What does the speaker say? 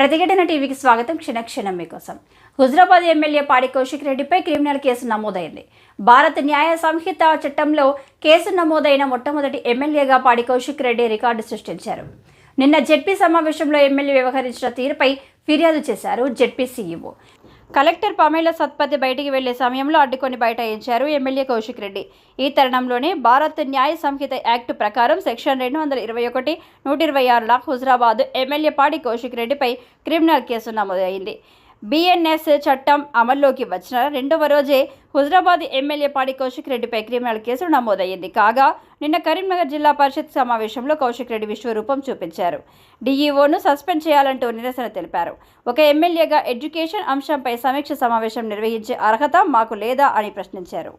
ప్రతిఘటన టీవీకి స్వాగతం. క్షణక్షణం మీకోసం. హుజరాబాద్ ఎమ్మెల్యే పాడి కౌశిక్ రెడ్డిపై క్రిమినల్ కేసు నమోదైంది. భారత న్యాయ సంహిత చట్టంలో కేసు నమోదైన మొట్టమొదటి ఎమ్మెల్యేగా పాడి కౌశిక్ రెడ్డి రికార్డు సృష్టించారు. నిన్న జెడ్పీ సమావేశంలో ఎమ్మెల్యే వ్యవహరించిన తీరుపై ఫిర్యాదు చేశారు ZP CEO. Collector Pamela Satpathy బయటికి వెళ్లే సమయంలో అడ్డుకొని బైఠాయించారు ఎమ్మెల్యే కౌశిక్ రెడ్డి. ఈ తరుణంలోనే భారత్ న్యాయ సంహిత యాక్ట్ ప్రకారం సెక్షన్ 221, 126ల హుజరాబాద్ ఎమ్మెల్యే పాడి కౌశిక్ రెడ్డిపై క్రిమినల్ కేసు నమోదైంది. బిఎన్ఎస్ చట్టం అమల్లోకి వచ్చిన రెండవ రోజే హుజరాబాద్ ఎమ్మెల్యే పాడి కౌశిక్ రెడ్డిపై క్రిమినల్ కేసు నమోదయ్యింది. కాగా నిన్న కరీంనగర్ జిల్లా పరిషత్ సమావేశంలో కౌశిక్ రెడ్డి విశ్వరూపం చూపించారు. డీఈఓను సస్పెండ్ చేయాలంటూ నిరసన తెలిపారు. ఒక ఎమ్మెల్యేగా ఎడ్యుకేషన్ అంశంపై సమీక్ష సమావేశం నిర్వహించే అర్హత మాకు లేదా అని ప్రశ్నించారు.